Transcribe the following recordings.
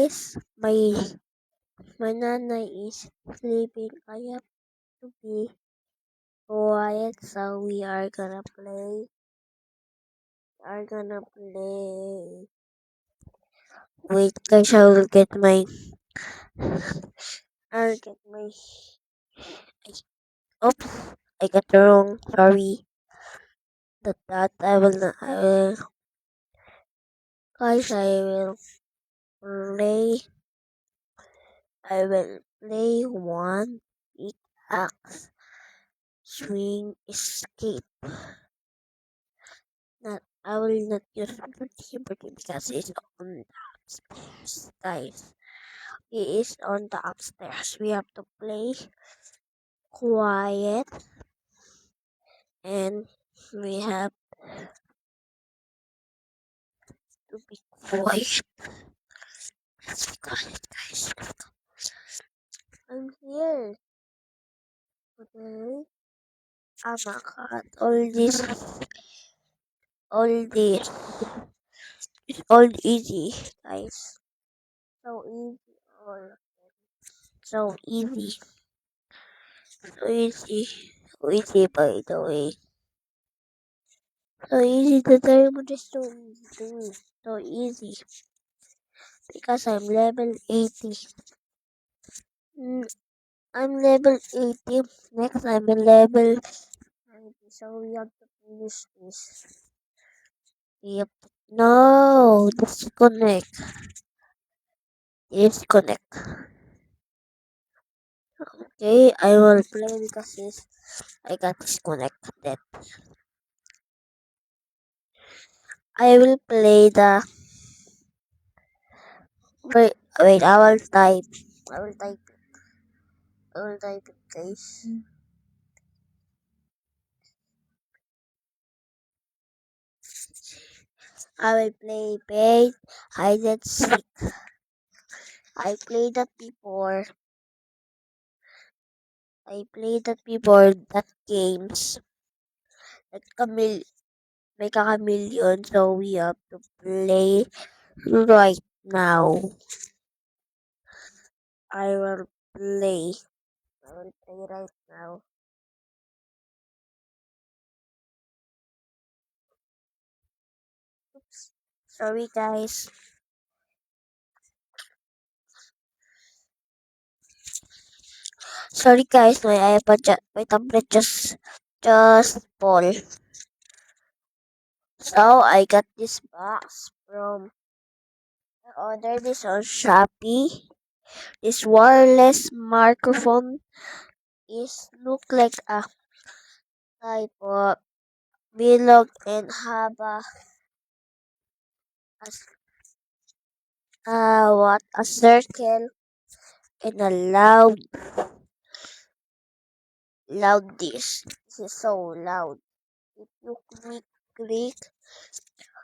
Guys, my nanay is sleeping. I have to be quiet, so we are gonna play. Are gonna play. Wait, guys, I will get my. I'll get my. Oops, I got the wrong. Sorry. That I will not. Guys, play. I will play one. It acts. Swing, escape. Not, I will not use liberty because it's on the upstairs, guys. It is on the upstairs. We have to play quiet and we have to be quiet. Let's be quiet, guys. I'm here. Okay. Oh my god. All this, it's all easy, guys. So easy. All so easy. So easy. So easy, by the way. So easy to diamond is so easy to me. So easy. Because I'm level 80. Mm, I'm level 80. Next I'm a level 90. So we have to finish this. Yep. No, disconnect. Disconnect. Okay, I will play because I got disconnected. I will play the wait, I will type. I will type I will type it, guys. I will play bait, hide and seek. I played that before. I played that before. That games like make a chameleon. So we have to play right now. I will play. I will play right now. Oops. Sorry, guys. Sorry, guys. My tablet just fall. So I got this box from. I ordered this on Shopee. This wireless microphone is look like a type of bilog and have a circle and a loud this. This is so loud. If you click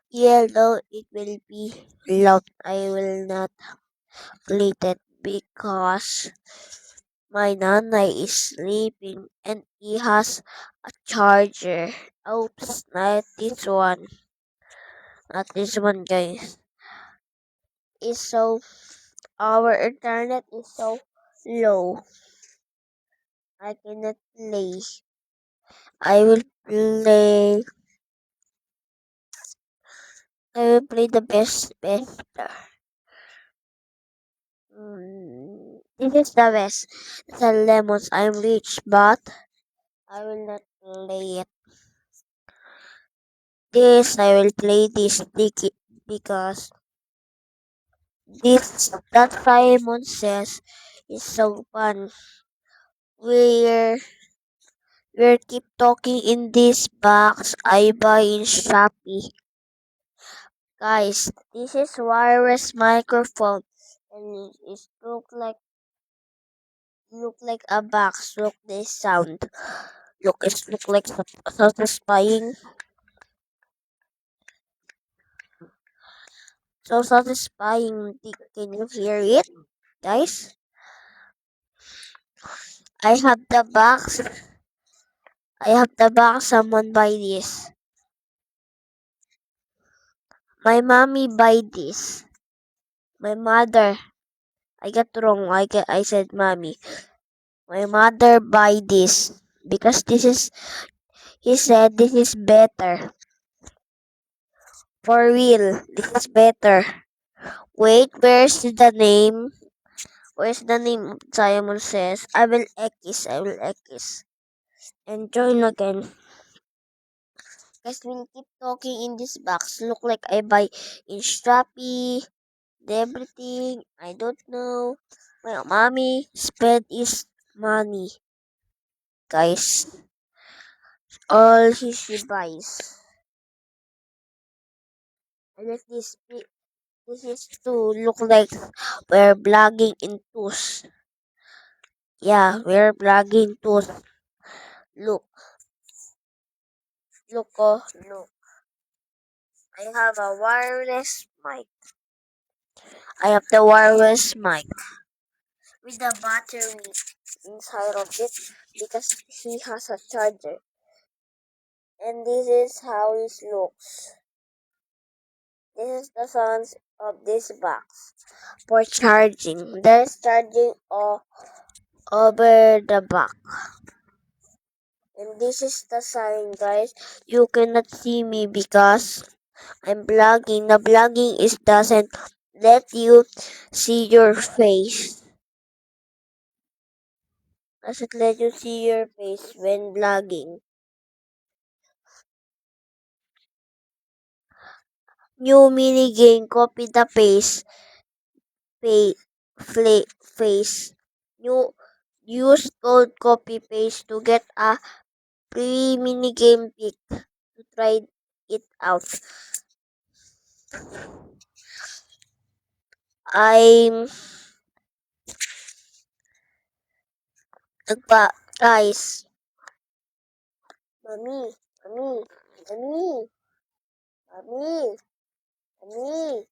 yellow, it will be loud. I will not click it because my nana is sleeping and he has a charger. Oops, not this one. Not this one, guys. Is so our internet is so low. I cannot play. I will play. I will play the best. This is the best. The lemons. I'm rich, but I will not play it. This I will play this ticket because this that Simon says is so fun. We're we're keep talking in this box I buy in Shopee. Guys, this is wireless microphone and it look like a box. Look this sound. Look like satisfying. So satisfying. Can you hear it, guys? I have the box. I have the box. Someone buy this. My mommy buy this. My mother. I got wrong. I said, Mommy, my mother buy this because this is. He said this is better. For real, this is better. Wait, where's the name? Where's the name? Simon says, I will X. And join again. Guys, we'll keep talking in this box. Look like I buy in Shopee, everything. I don't know. My mommy spend is money. Guys, all she buys. And if this is to look like we're vlogging in twos. Yeah, we're vlogging twos. Look, look. I have a wireless mic. I have the wireless mic with the battery inside of it because he has a charger. And this is how it looks. This is the sounds of this box for charging. There's charging over the back. And this is the sign, guys. You cannot see me because I'm vlogging. The vlogging is doesn't let you see your face. Doesn't let you see your face when vlogging. New mini game. Copy the face. You use code copy paste to get a free mini game pick to try it out. I'm guys. Mami, mami, mami, mami, mami.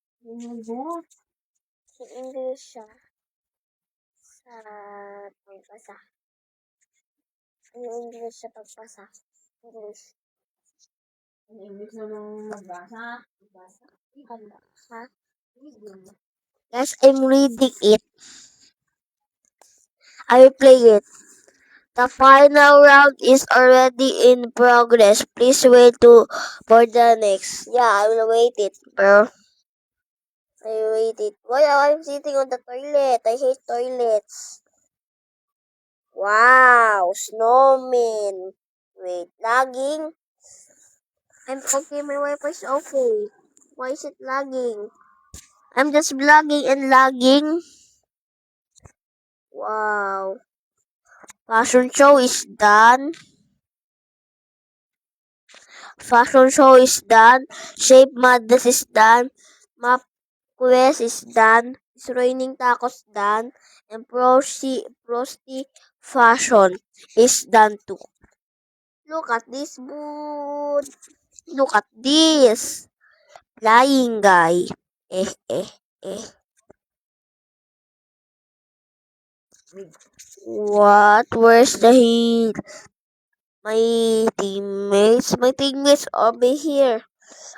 Si English siya sa pagbasa. Ano English sa pagbasa? English. Ang English naman magbasa. Pagbasa. Guys, I'm reading it. I will play it. The final round is already in progress. Please wait for the next. Yeah, I will wait it, bro. I will wait it. Why I'm sitting on the toilet? I hate toilets. Wow, snowman. Wait, lagging? I'm okay, my Wi-Fi is okay. Why is it lagging? I'm just vlogging and lagging. Wow. Fashion show is done. Fashion show is done. Shape Madness is done. Map Quest is done. It's Raining Tacos done. And Frosty Fashion is done too. Look at this boot. Look at this. Flying guy. Eh, eh, eh. What? Where's the heat? My teammates over here.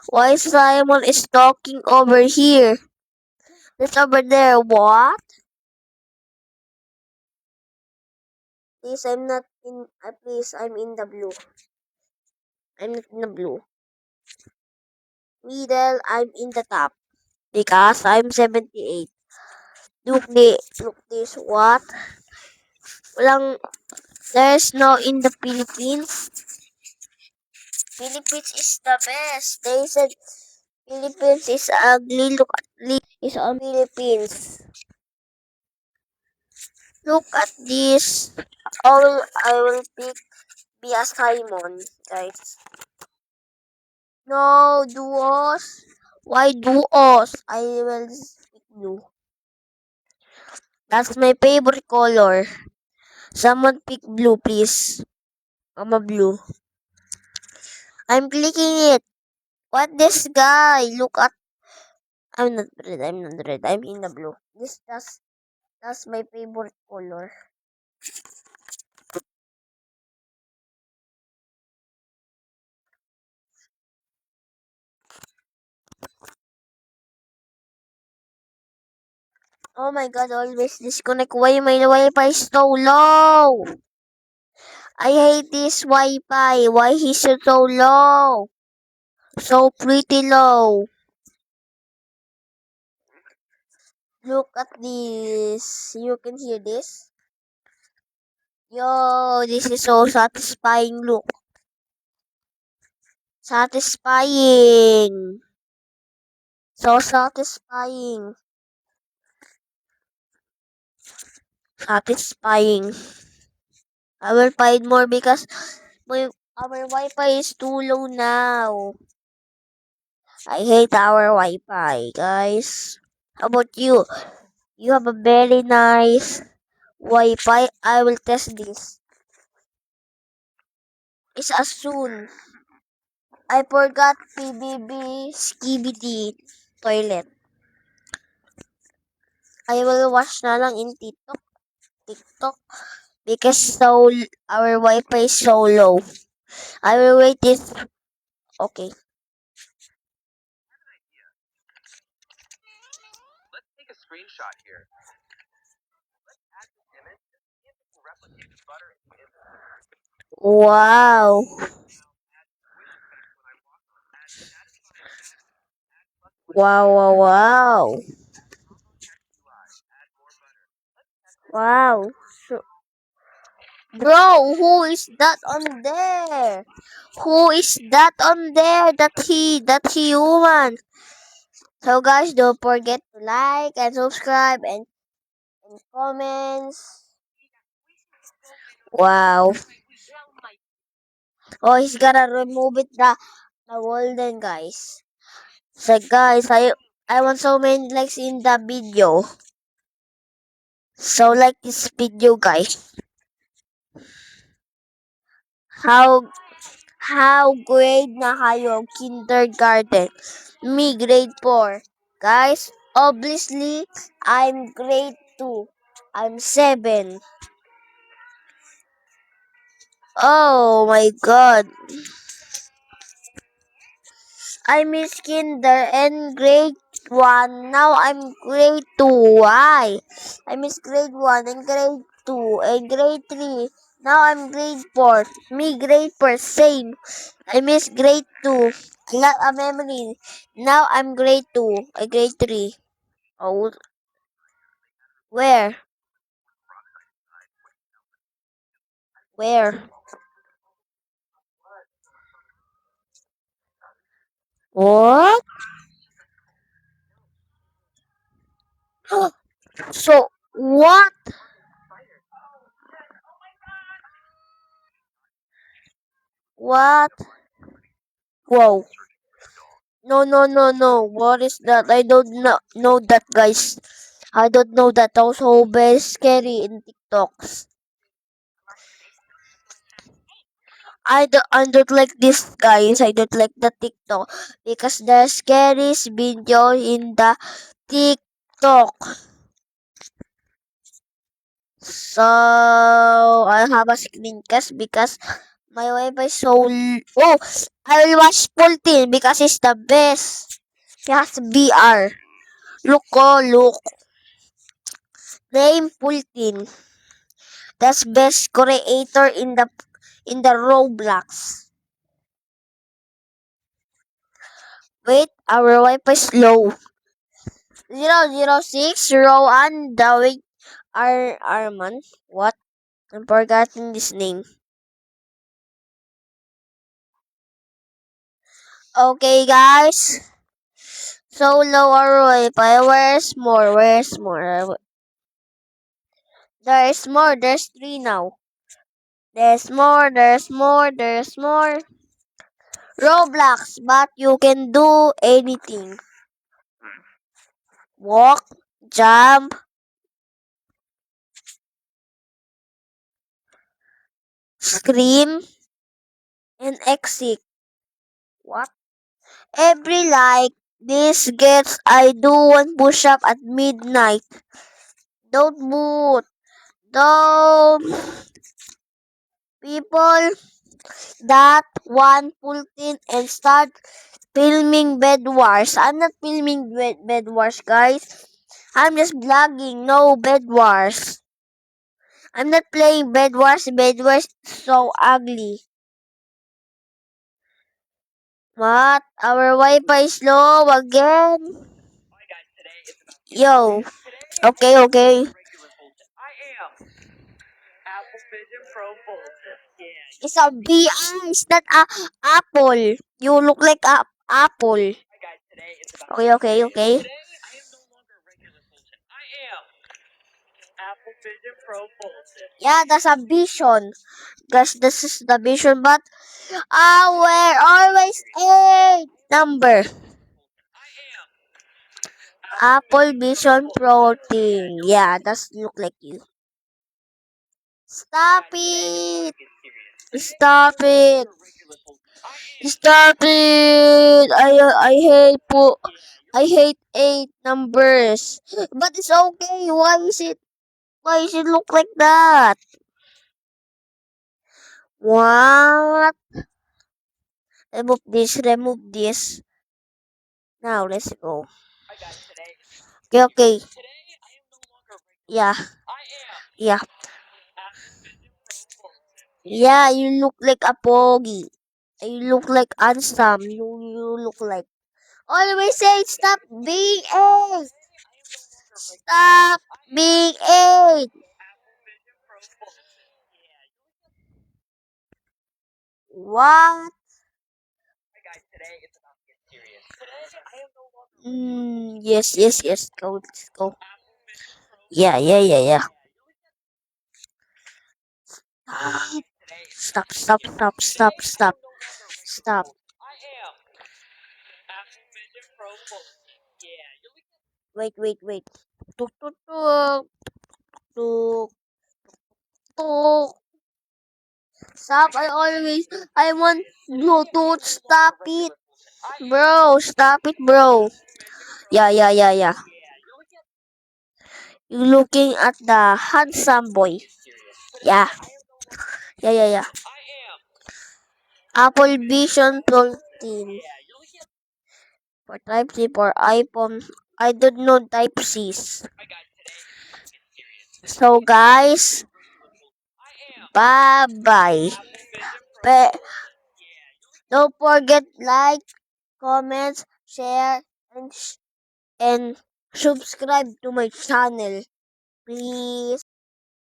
Why Simon is talking over here? That's over there. What? Please, I'm not in. Please, I'm in the blue. I'm not in the blue. Middle, I'm in the top because I'm 78. Look this. What? Walang. There's no in the Philippines. Philippines is the best. They said Philippines is ugly. Look at this on Philippines. Look at this. I will pick be a Simon, guys. No, duos. Why duos? I will pick blue. That's my favorite color. Someone pick blue, please. I'm a blue. I'm clicking it. What this guy? Look at. I'm not red. I'm not red. I'm in the blue. That's my favorite color. Oh my god, always disconnect. Why my Wi-Fi is so low? I hate this Wi-Fi. Why is it so low? So pretty low. Look at this. You can hear this? Yo, this is so satisfying. Look. Satisfying. So satisfying. Satisfying. I will find more because our Wi-Fi is too low now. I hate our Wi-Fi, guys. How about you? You have a very nice Wi-Fi. I will test this. It's as soon. I forgot PBB Skibidi toilet. I will watch na lang in TikTok. TikTok. Because our Wi-Fi is so low. I will wait this. Okay. Wow. Wow, wow, wow. Wow. So, bro, who is that on there? Who is that on there? That human. So guys, don't forget to like and subscribe and comments. Wow. Oh, he's gonna remove it the golden guys. So guys, I want so many likes in the video. So like this video guys. How how grade na kayo kindergarten? Me grade 4. Guys, obviously I'm grade 2. I'm 7. Oh my god. I miss kinder and grade 1. Now I'm grade 2. Why? I miss grade 1 and grade 2 and grade 3. Now I'm grade 4. Me grade 4. Same. I miss grade 2. A lot of memory. Now I'm grade 2. I grade 3. Oh, where? Where? What? So, what? What? Whoa. No, no, no, no. What is that? I don't know that, guys. I don't know that. Also very scary in TikToks. I don't like this, guys. I don't like the TikTok because the scariest video in the TikTok. So I have a screencast because my Wi-Fi is so oh, I will watch Pultin because it's the best. It has VR. Look, oh, look. Name Pultin. That's best creator in the Roblox. Wait, our Wi-Fi is low. 006 Rowan Dawig Arman. What? I'm forgetting this name. Okay, guys. So low our Wi-Fi. Where's more? Where's more? There's more. There's 3 now. There's more. There's more. There's more. Roblox, but you can do anything. Walk, jump, scream, and exit. What? Every like this gets I do one push up at midnight. Don't boot. Don't people that one Putin and start filming Bed Wars. I'm not filming Bed Wars, guys. I'm just vlogging, no Bed Wars. I'm not playing Bed Wars. Bed Wars is so ugly. What? Our Wi-Fi is slow again? Yo. Okay, okay. It's a BI. It's not a apple. You look like a apple. Okay, okay, okay. Yeah, that's a vision. Guys, this is the vision, but we're always eight number. Apple Vision Protein. Yeah, that's look like you. Stop it! Stop it! Stop it! I hate eight numbers. But it's okay. Why is it look like that? What? Remove this. Now let's go. Okay, okay. Yeah, yeah. Yeah, you look like a poggy. You look like handsome. You look like. Always say stop being eight. Stop being eight. What? Yes, yes, yes. Go, let's go. Yeah, yeah, yeah, yeah. Stop, stop, stop, stop, stop, stop. Wait, wait, wait. Tuk, tuk, tuk, tuk, tuk. Stop. I want Bluetooth. Stop it. Bro, stop it, bro. Yeah, yeah, yeah, yeah. You looking at the handsome boy. Yeah, yeah, yeah, yeah. Apple Vision 13 for Type C for iPhone. I don't know Type C's. So guys, bye bye. Don't forget like, comment, share, and subscribe to my channel, please.